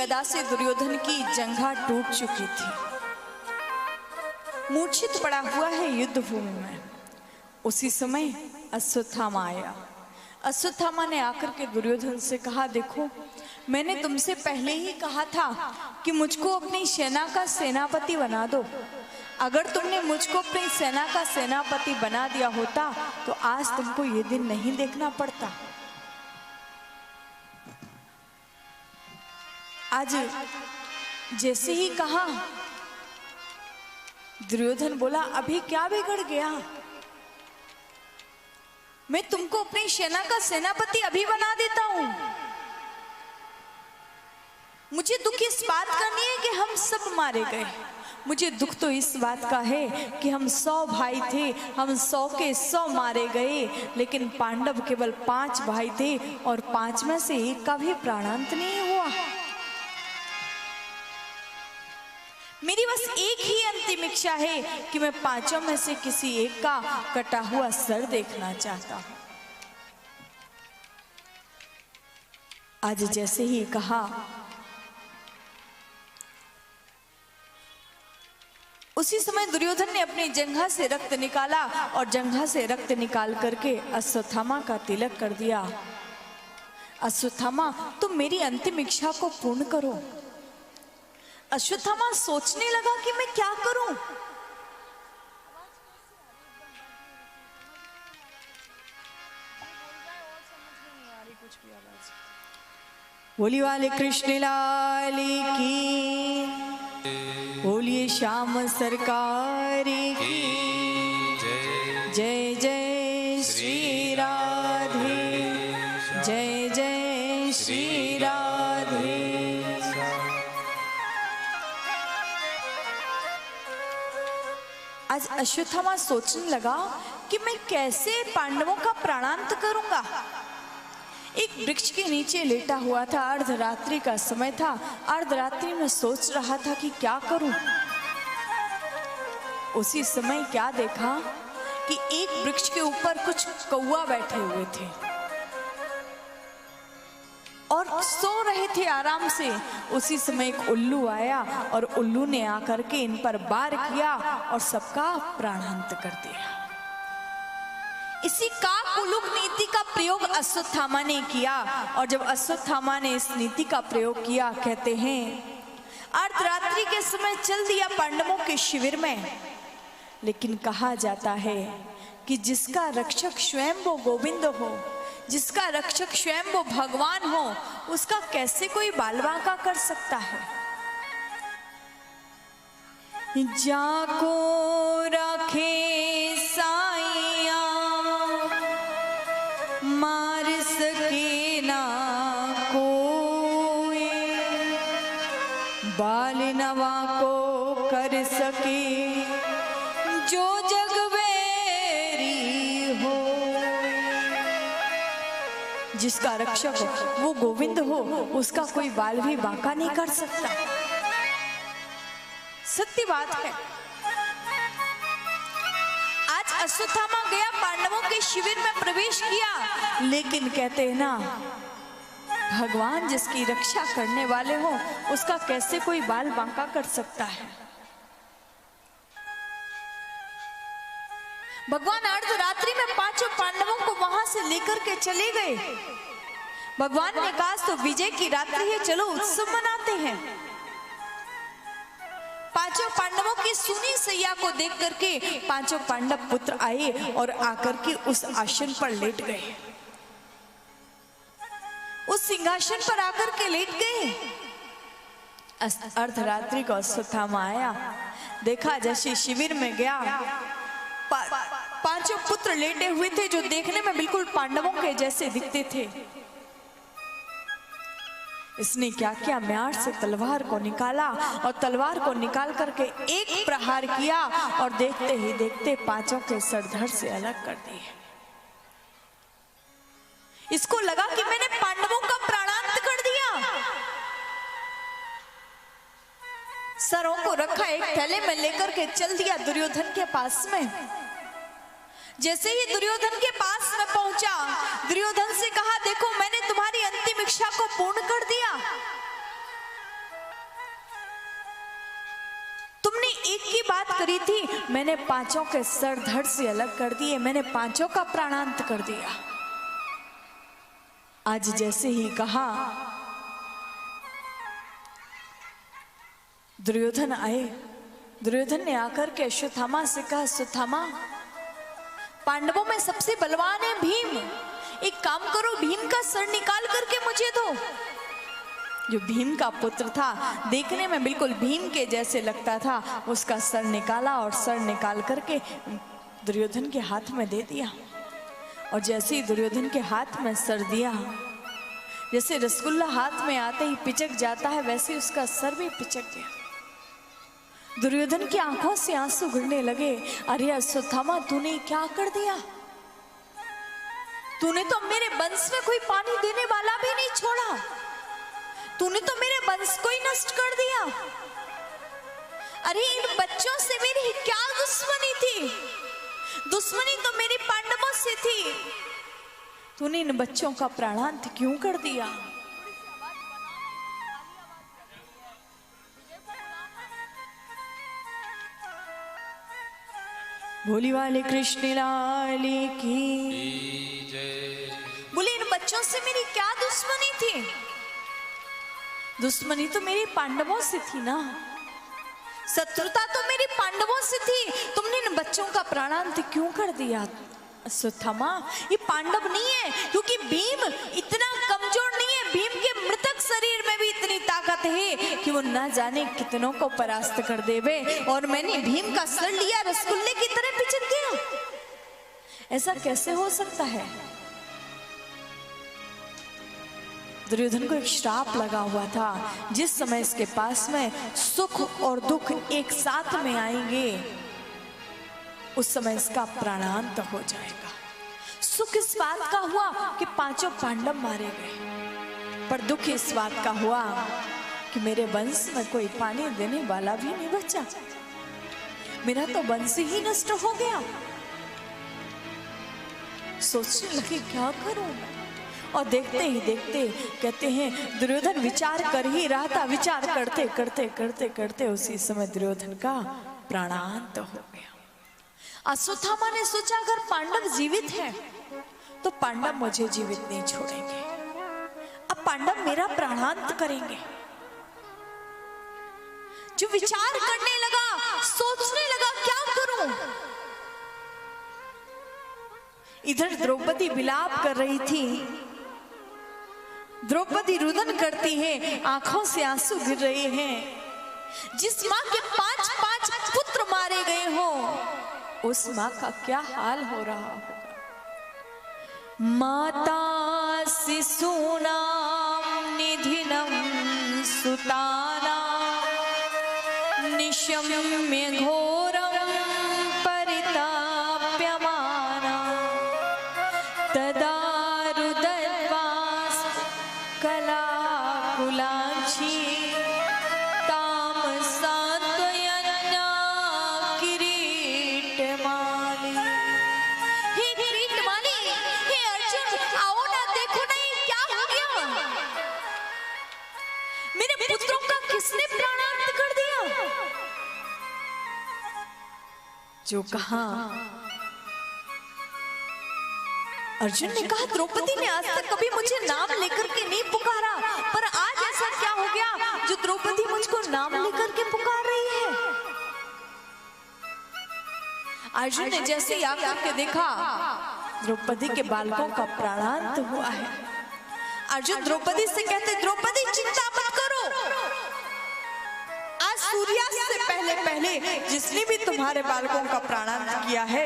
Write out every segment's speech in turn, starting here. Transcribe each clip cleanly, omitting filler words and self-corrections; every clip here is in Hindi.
गदा से दुर्योधन की जंघा टूट चुकी थी, मूर्छित पड़ा हुआ है युद्ध भूमि में। उसी समय अश्वत्थामा आया। अश्वत्थामा ने आकर के दुर्योधन से कहा, देखो मैंने तुमसे पहले ही कहा था कि मुझको अपनी सेना का सेनापति बना दो। अगर तुमने मुझको अपनी सेना का सेनापति बना दिया होता तो आज तुमको ये दिन नहीं देखना पड़ता। आज जैसे ही कहा, दुर्योधन बोला, अभी क्या बिगड़ गया? मैं तुमको अपनी सेना का सेनापति अभी बना देता हूं। मुझे दुख इस बात का नहीं है कि हम सब मारे गए, मुझे दुख तो इस बात का है कि हम 100 भाई थे, हम 100 के 100 मारे गए, लेकिन पांडव केवल 5 भाई थे और 5 में से एक का भी प्राणांत नहीं हुआ। मेरी बस एक ही अंतिम इच्छा है कि मैं 5 में से किसी एक का कटा हुआ सर देखना चाहता हूं। आज जैसे ही कहा, उसी समय दुर्योधन ने अपनी जंघा से रक्त निकाला और जंघा से रक्त निकाल करके अश्वत्थामा का तिलक कर दिया। अश्वत्थामा, तुम मेरी अंतिम इच्छा को पूर्ण करो। अश्वत्थामा सोचने लगा कि मैं क्या करूं। बोली वाले कृष्ण लाल की, बोलिए श्याम सरकार की, जय जय श्री राधे, जय जय श्री राधे। आज अश्वत्थामा सोचने लगा कि मैं कैसे पांडवों का प्राणांत करूंगा। एक वृक्ष के नीचे लेटा हुआ था, अर्धरात्रि का समय था। अर्धरात्रि में सोच रहा था कि क्या करूं। उसी समय क्या देखा कि एक वृक्ष के ऊपर कुछ कौवा बैठे हुए थे और सो रहे थे आराम से। उसी समय एक उल्लू आया और उल्लू ने आकर के इन पर वार किया और सबका प्राणांत कर दिया। इसी काककुलुक नीति का प्रयोग अश्वत्थामा ने किया और जब अश्वत्थामा ने इस नीति का प्रयोग किया, कहते हैं अर्धरात्रि के समय चल दिया पांडवों के शिविर में। लेकिन कहा जाता है कि जिसका रक्षक स्वयं वो गोविंद हो, जिसका रक्षक स्वयं वो भगवान हो, उसका कैसे कोई बालबांका कर सकता है। जाको रखे साइया मार सके ना कोई, बाल नवा को कर सके जो जगवेरी हो। जिसका रक्षक वो गोविंद हो, उसका कोई बाल भी बांका नहीं कर सकता। सत्य बात है। आज अश्वत्थामा गया, पांडवों के शिविर में प्रवेश किया, लेकिन कहते हैं ना, भगवान जिसकी रक्षा करने वाले हो, उसका कैसे कोई बाल बांका कर सकता है। भगवान अर्धरात्रि में 5 पांडवों को वहां से लेकर के चले गए। भगवान ने कहा तो विजय की रात्रि है, चलो उत्सव मनाते हैं। 5 पांडवों की सुनी सैया को देख करके 5 पांडव पुत्र आए और आकर के उस आसन पर लेट गए, उस सिंहासन पर आकर के लेट गए। अर्धरात्रि को अश्वत्थामा आया, देखा जैसे शिविर में गया, 5 पुत्र लेटे हुए थे जो देखने में बिल्कुल पांडवों के जैसे दिखते थे। इसने क्या किया, म्यार से तलवार को निकाला और तलवार को निकाल करके एक प्रहार किया और देखते ही देखते 5 के सर धड़ से अलग कर दिए। इसको लगा कि मैंने पांडवों का प्राणांत कर दिया। सरों को रखा, एक थैले में लेकर के चल दिया दुर्योधन के पास में। जैसे ही दुर्योधन के पास में पहुंचा, दुर्योधन से कहा, देखो मैंने तुम्हारी अंतिम इच्छा को पूर्ण कर दिया। तुमने एक की बात करी थी, मैंने पांचों के सर धड़ से अलग कर दिए, मैंने पांचों का प्राणांत कर दिया। आज जैसे ही कहा, दुर्योधन आए। दुर्योधन ने आकर के अश्वत्थामा से कहा, अश्वत्थामा, पांडवों में सबसे बलवान है भीम, एक काम करो, भीम का सर निकाल करके मुझे दो। जो भीम का पुत्र था, देखने में बिल्कुल भीम के जैसे लगता था, उसका सर निकाला और सर निकाल करके दुर्योधन के हाथ में दे दिया। और जैसे ही दुर्योधन के हाथ में सर दिया, जैसे रसगुल्ला हाथ में आते ही पिचक जाता है, वैसे उसका सर भी पिचक गया। दुर्योधन की आंखों से आंसू गिरने लगे। अरे अश्वत्थामा, तूने क्या कर दिया? तूने तो मेरे वंश में कोई पानी देने वाला भी नहीं छोड़ा, तूने तो मेरे वंश को ही नष्ट कर दिया। अरे इन बच्चों से मेरी क्या दुश्मनी थी? दुश्मनी तो मेरी पांडवों से थी, तूने इन बच्चों का प्राणांत क्यों कर दिया? भोली वाले कृष्ण लाल की जय। बोले, इन बच्चों से मेरी क्या दुश्मनी थी? दुश्मनी तो मेरी पांडवों से थी ना, शत्रुता तो मेरी पांडवों से थी, तुमने इन बच्चों का प्राणांत क्यों कर दिया? अश्वत्थामा, ये पांडव नहीं है, क्योंकि भीम इतना कमजोर नहीं है, भीम के मृतक शरीर में भी इतनी ताकत है कि वो ना जाने कितनों को परास्त कर देवे, और मैंने भीम का सर लिया, रसगुल्ले की तरह पिचक गया। ऐसा कैसे हो सकता है? दुर्योधन को एक श्राप लगा हुआ था, जिस समय इसके पास में सुख और दुख एक साथ में आएंगे, उस समय इसका प्राणांत हो जाएगा। सुख इस बात का हुआ कि पांचों पांडव मारे गए, पर दुख इस बात का हुआ कि मेरे वंश में कोई पानी देने वाला भी नहीं बचा, मेरा तो वंश ही नष्ट हो गया। सोचने लगे क्या करूं, और देखते ही देखते, कहते हैं दुर्योधन विचार कर ही रहा था, विचार करते करते करते करते उसी समय दुर्योधन का प्राणांत हो गया। अश्वत्थामा ने सोचा, अगर पांडव जीवित हैं तो पांडव मुझे जीवित नहीं छोड़ेंगे, अब पांडव मेरा प्राणांत करेंगे। जो विचार करने लगा, सोचने लगा क्या करूं। इधर द्रौपदी विलाप कर रही थी, द्रौपदी रुदन करती है, आंखों से आंसू गिर रहे हैं। जिस मां के 5-5 पुत्र मारे गए हो, उस मां का क्या हाल हो रहा होगा। माता शिशूनां निधिनं सुतानां निशम्य घोरं परिताप्यमाना तदा रुदन्वास् कलाकुलाक्षी ताम सान्त्वयन्ना किरीटमाली। हे किरीटमाली, हे अर्जुन, आओ ना, देखो ना ये क्या हो गया। मेरे पुत्रों का किसने प्राणांत कर दिया? जो कहा, अर्जुन ने कहा, द्रौपदी ने आज तक कभी मुझे नाम लेकर के नहीं पुकारा, पर आज ऐसा क्या हो गया जो द्रौपदी मुझको नाम लेकर के पुकार रही है। अर्जुन ने जैसे ही आकर के देखा, द्रौपदी के बालकों का प्राणांत हुआ है। अर्जुन द्रौपदी से कहते, द्रौपदी चिंता मत करो, आज सूर्यास्त से पहले पहले जिसने भी तुम्हारे बालकों का प्राणांत किया है,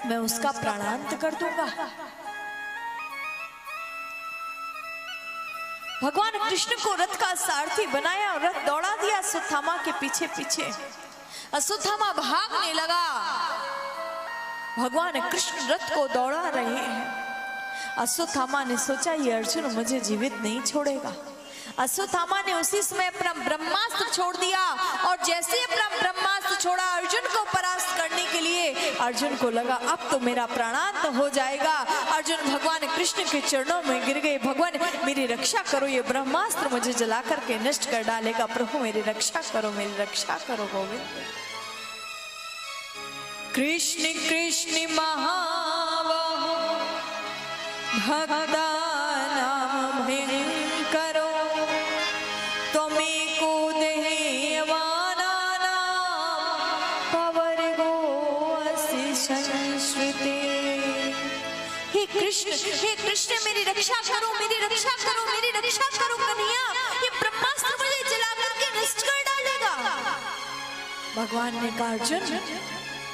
मैं उसका प्राणांत कर दूंगा। भगवान कृष्ण को रथ का सारथी बनाया और रथ दौड़ा दिया अश्वत्थामा के पीछे पीछे। अश्वत्थामा भागने लगा, भगवान कृष्ण रथ को दौड़ा रहे हैं। अश्वत्थामा ने सोचा, ये अर्जुन मुझे जीवित नहीं छोड़ेगा। अश्वत्थामा ने उसी समय अपना ब्रह्मास्त्र छोड़ दिया, और जैसे अपना ब्रह्मास्त्र छोड़ा अर्जुन को परास्त करने के लिए, अर्जुन को लगा अब तो मेरा प्राणांत हो जाएगा। अर्जुन भगवान कृष्ण के चरणों में गिर गए। भगवान मेरी रक्षा करो, ये ब्रह्मास्त्र मुझे जला करके नष्ट कर डालेगा। प्रभु मेरी रक्षा करो, मेरी रक्षा करो गोविंद। कृष्ण कृष्ण महाबाहो भक्ता नाम भयंकरो त्वमेको देवानानां पवर्गो असि संश्रुते। हे कृष्ण मेरी रक्षा करो, मेरी रक्षा करो, मेरी रक्षा करो कन्हैया, ये ब्रह्मास्त्र मुझे जला करके नष्ट कर डालेगा। भगवान ने कहा अर्जुन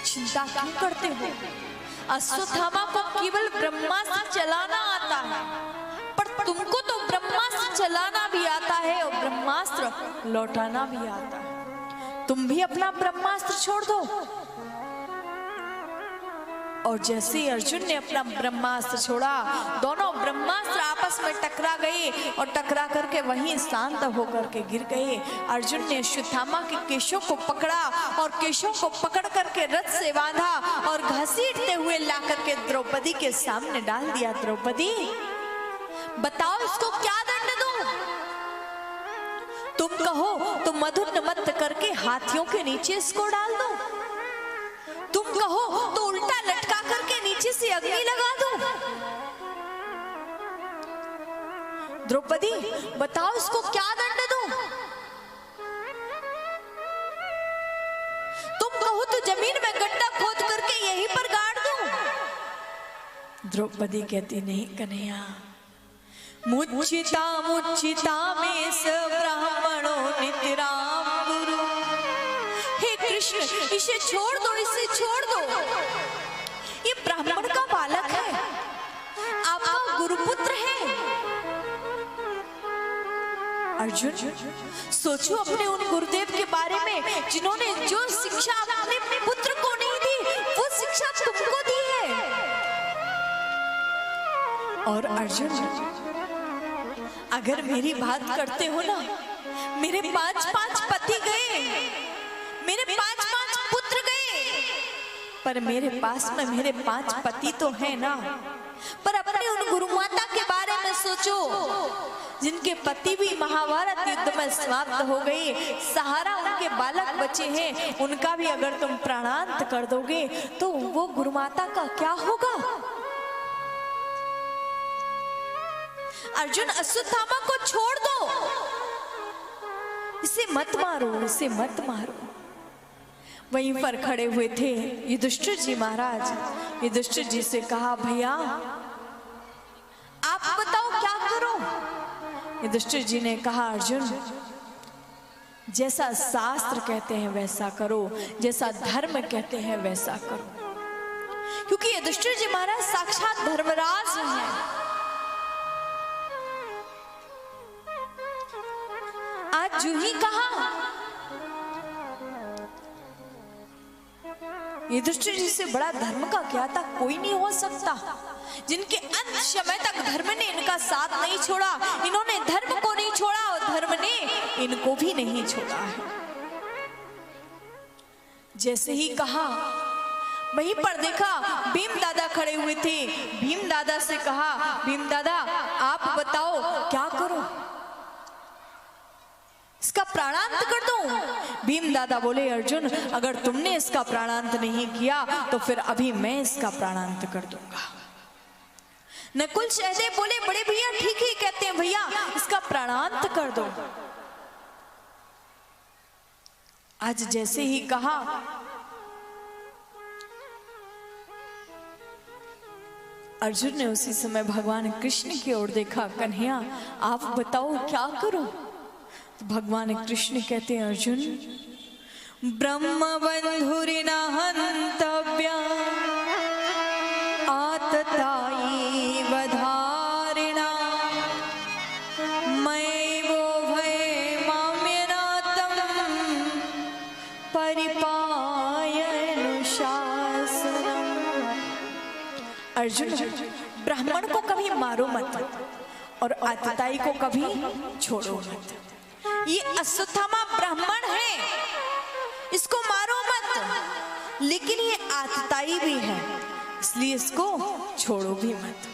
चिंता क्यों करते हो? अश्वत्थामा को केवल ब्रह्मास्त्र चलाना आता है, पर तुमको तो ब्रह्मास्त्र चलाना भी आता है और ब्रह्मास्त्र लौटाना भी आता है। तुम भी अपना ब्रह्मास्त्र छोड़ दो। और जैसे ही अर्जुन ने अपना ब्रह्मास्त्र छोड़ा, दोनों ब्रह्मास्त्र आपस में टकरा गए और टकरा करके वहीं शांत होकर के गिर गए। अर्जुन ने अश्वत्थामा के केशों को पकड़ा और केशों को पकड़ करके रथ से बांधा और घसीटते हुए ला करके द्रौपदी के सामने डाल दिया। द्रौपदी बताओ इसको क्या दंड दूं? तुम कहो तो मधुर मत करके हाथियों के नीचे इसको डाल दो, तुम कहो तो उल्टा लटका करके नीचे से अग्नि लगा दो। द्रौपदी बताओ इसको क्या दंड दूं? तुम कहो तो जमीन में गड्ढा खोद करके यहीं पर गाड़ दूं। द्रौपदी कहती नहीं कन्हैया, मुच्चिता मुच्चिता में स ब्राह्मणो नितराम गुरु। हे कृष्ण इसे छोड़ दो, इसे छोड़ दो, ये ब्राह्मण का बालक है, आपका गुरुपुत्र है। अर्जुन सोचो अपने उन गुरुदेव के बारे में जिन्होंने जो शिक्षा अपने पुत्र को नहीं दी वो शिक्षा तुमको दी है। और अर्जुन अगर मेरी बात करते हो ना, मेरे 5-5 पति गए, मेरे 5-5 पुत्र गए, पर मेरे पास में मेरे 5 पति तो हैं ना। पर अपने उन गुरु माता के बारे में सोचो जिनके पति भी महाभारत युद्ध में समाप्त हो गए, सहारा उनके बालक बचे हैं, उनका भी अगर तुम प्राणांत कर दोगे तो वो गुरु माता का क्या होगा? अर्जुन अश्वत्थामा को छोड़ दो, इसे मत मारो, इसे मत मारो। वहीं पर खड़े हुए थे युधिष्ठिर जी महाराज। युधिष्ठिर जी से कहा भैया आप बताओ क्या करो? युधिष्ठिर जी ने कहा अर्जुन जैसा शास्त्र कहते हैं वैसा करो, जैसा धर्म कहते हैं वैसा करो, क्योंकि युधिष्ठिर जी महाराज साक्षात धर्मराज हैं। आज जो ही कहा युधिष्ठिर जी से बड़ा धर्म का क्या था? कोई नहीं हो सकता। जिनके अंत समय तक धर्म ने इनका साथ नहीं छोड़ा, इन्होंने धर्म को नहीं छोड़ा और धर्म ने इनको भी नहीं छोड़ा है। जैसे ही कहा वहीं पर देखा भीम दादा खड़े हुए थे। भीम दादा से कहा भीम दादा आप बताओ क्या करो? इसका प्राणांत कर दूं? भीम दादा बोले अर्जुन अगर तुमने इसका प्राणांत नहीं किया तो फिर अभी मैं इसका प्राणांत कर दूंगा। नकुल सहदेव बोले बड़े भैया ठीक ही कहते हैं भैया इसका प्राणांत कर दो। आज जैसे ही कहा अर्जुन ने उसी समय भगवान कृष्ण की ओर देखा, कन्हैया आप बताओ क्या करो? तो भगवान कृष्ण कहते हैं अर्जुन ब्रह्म बंधुरिना हंतव्या आतताई वधारिणा मैवो भय माम्यनातम परिपायनुशासनम। अर्जुन ब्राह्मण को कभी मारो मत और आतताई को कभी छोड़ो मत। ये अश्वत्थामा ब्राह्मण है, इसको मारो मत, लेकिन ये आतताई भी है, इसलिए इसको छोड़ो भी मत।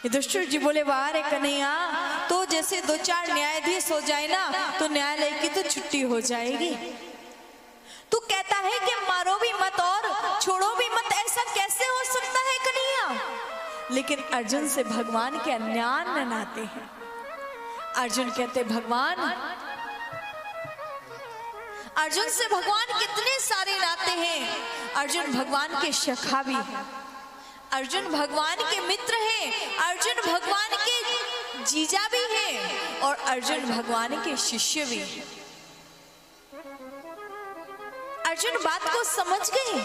युधिष्ठिर जी बोले, वाह रे कन्हैया, तो जैसे 2-4 न्यायाधीश हो जाए ना तो न्यायालय की तो छुट्टी हो जाएगी। तू कहता है कि मारो भी मत और छोड़ो भी मत, ऐसा कैसे हो सकता है कन्हैया? लेकिन अर्जुन से भगवान के अन्यान नाते हैं। अर्जुन कहते, भगवान, अर्जुन से भगवान कितने सारे नाते हैं। अर्जुन भगवान के सखा भी है, अर्जुन भगवान के मित्र हैं, अर्जुन भगवान के जीजा भी हैं और अर्जुन भगवान के शिष्य भी हैं। अर्जुन बात को समझ गए।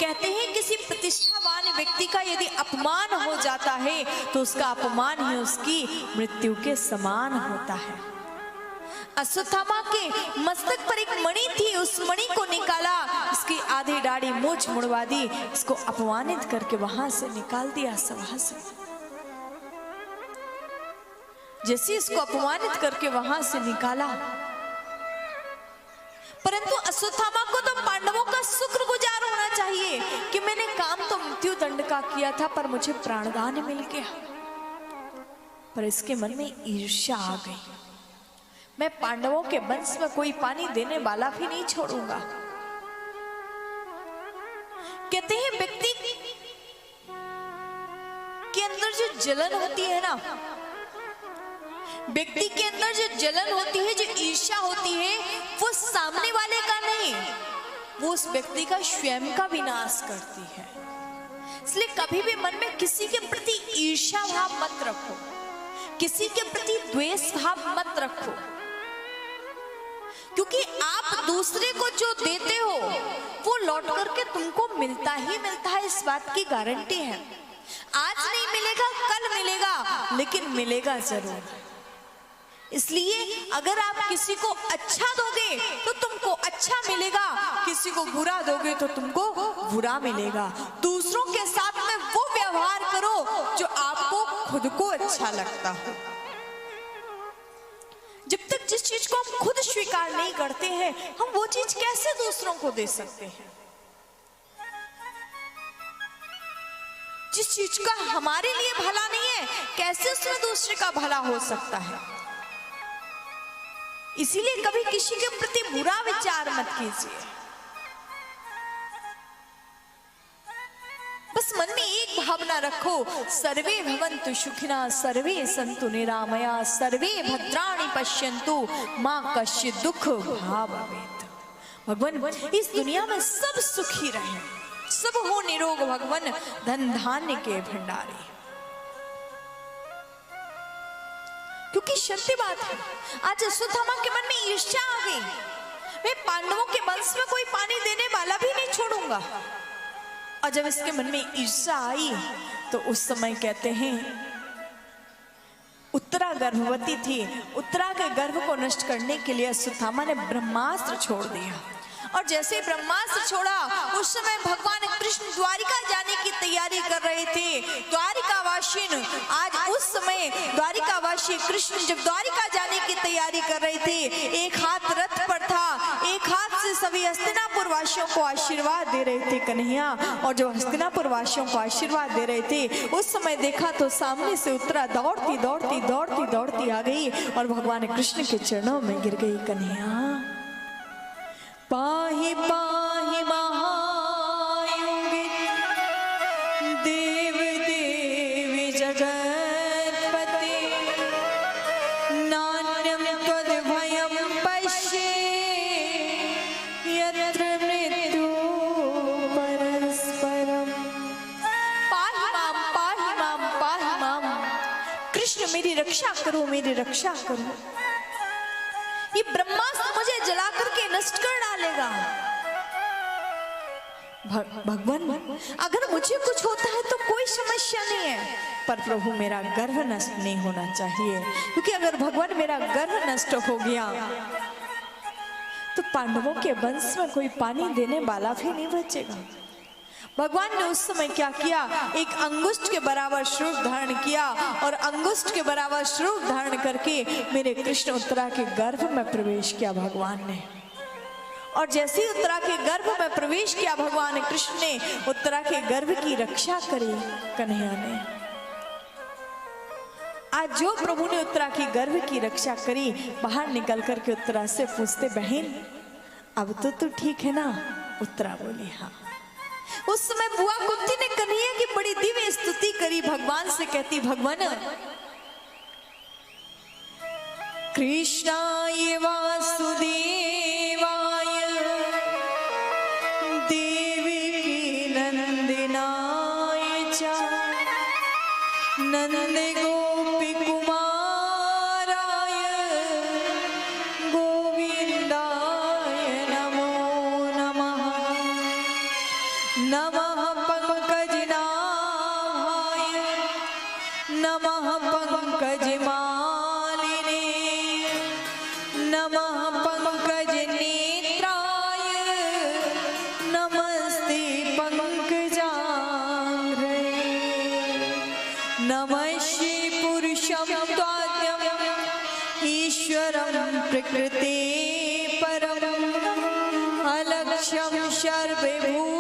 कहते हैं किसी प्रतिष्ठावान व्यक्ति का यदि अपमान हो जाता है तो उसका अपमान ही उसकी मृत्यु के समान होता है। अश्वत्थामा के मस्तक पर एक मणि थी, उस मणि को निकाला, इसकी आधी दाढ़ी मूंछ मुड़वा दी, इसको अपमानित करके वहां से निकाल दिया सभा से। जैसे इसको अपमानित करके वहां से निकाला, परंतु अश्वत्थामा को तो पांडवों का शुक्रगुजार होना चाहिए कि मैंने काम तो मृत्यु दंड का किया था पर मुझे प्राणदान मिल गया। पर इसके मन में ईर्ष्या आ गई, मैं पांडवों के वंश में कोई पानी देने वाला भी नहीं छोड़ूंगा। कहते हैं व्यक्ति के अंदर जो जलन होती है ना, व्यक्ति के अंदर जो जलन होती है, जो ईर्ष्या होती है, वो सामने वाले का नहीं, वो उस व्यक्ति का स्वयं का विनाश करती है। इसलिए कभी भी मन में किसी के प्रति ईर्ष्या भाव मत रखो, किसी के प्रति द्वेष भाव मत रखो, क्योंकि आप दूसरे को जो देते हो वो लौट करके तुमको मिलता ही मिलता है, इस बात की गारंटी है। आज नहीं मिलेगा, कल मिलेगा, लेकिन मिलेगा जरूर। इसलिए अगर आप किसी को अच्छा दोगे तो तुमको अच्छा मिलेगा, किसी को बुरा दोगे तो तुमको बुरा मिलेगा। दूसरों के साथ में वो व्यवहार करो जो आपको खुद को अच्छा लगता हो। जब तक जिस चीज को हम खुद स्वीकार नहीं करते हैं, हम वो चीज कैसे दूसरों को दे सकते हैं? जिस चीज का हमारे लिए भला नहीं है, कैसे उसमें दूसरे का भला हो सकता है? इसीलिए कभी किसी के प्रति बुरा विचार मत कीजिए। बस मन में एक भावना रखो, सर्वे भवन्तु सुखिनः, सर्वे सन्तु निरामया, सर्वे भद्राणि पश्यन्तु, मां कश्चित् दुःख भाग् भवेत्। भगवान इस दुनिया में सब सुखी रहे, सब हो निरोग भगवान, धन धान्य के भंडारी। क्योंकि सत्य बात है, आज अश्वत्थामा के मन में ईर्ष्या आ गई, मैं पांडवों के वंश में कोई पानी देने वाला भी नहीं छोड़ूंगा। और जब इसके मन में ईर्ष्या आई तो उस समय कहते हैं उत्तरा गर्भवती थी, उत्तरा के गर्भ को नष्ट करने के लिए अश्वत्थामा ने ब्रह्मास्त्र छोड़ दिया। और जैसे ब्रह्मास्त्र छोड़ा उस समय भगवान कृष्ण द्वारिका जाने की तैयारी कर रहे थे। द्वारिकावासी आज उस समय द्वारिकावासी कृष्ण जब द्वारिका जाने की तैयारी कर रहे थे, एक हाथ रथ पर था, एक हाथ से सभी हस्तिनापुर वासियों को आशीर्वाद दे रहे थे कन्हैया। और जब हस्तिनापुर वासियों को आशीर्वाद दे रहे थे उस समय देखा तो सामने से उत्तरा दौड़ती दौड़ती दौड़ती दौड़ती आ गई और भगवान कृष्ण के चरणों में गिर गई। कन्हैया पाहि पाहि महायोगी देव देवी जगत्पते, नान्यं त्वद्भयं पश्ये यत्र मृत्यु परस्परम्। पाहि मां पाहि मां, कृष्ण मेरी रक्षा करो, मेरी रक्षा करो। ये ब्रह्मास्त्र मुझे जला करके नष्ट कर डालेगा। भगवान अगर मुझे कुछ होता है तो कोई समस्या नहीं है, पर प्रभु मेरा गर्भ नष्ट नहीं होना चाहिए, क्योंकि अगर भगवान मेरा गर्भ नष्ट हो गया तो पांडवों के वंश में कोई पानी देने वाला भी नहीं बचेगा। भगवान ने उस समय क्या किया, एक अंगुष्ठ के बराबर स्वरूप धारण किया और अंगुष्ठ के बराबर स्वरूप धारण करके मेरे कृष्ण उत्तरा के गर्भ में प्रवेश किया भगवान ने। और जैसे ही उत्तरा के गर्भ में प्रवेश किया, भगवान कृष्ण ने उत्तरा के गर्भ की रक्षा करी। कन्हैया ने आज जो प्रभु ने उत्तरा की गर्भ की रक्षा करी, बाहर निकल करके उत्तरा से पूछते, बहन अब तो तू ठीक है ना? उत्तरा बोली हाँ। उस समय बुआ कुंती ने कन्हैया की बड़ी दिव्य स्तुति करी, भगवान से कहती, भगवान कृष्णाय वासुदेवाय देवकी नंदनाय च नंद गोपी कुमाराय गोविंदाय नमो नमः। नमः पंकजनाभाय नमः पंकजमालिने नमः पंकजनेत्राय नमस्ते पंकजांघ्रे। नमः श्री पुरुषं त्वाद्यं ईश्वरं प्रकृते परम् अलक्ष्यं सर्वभूत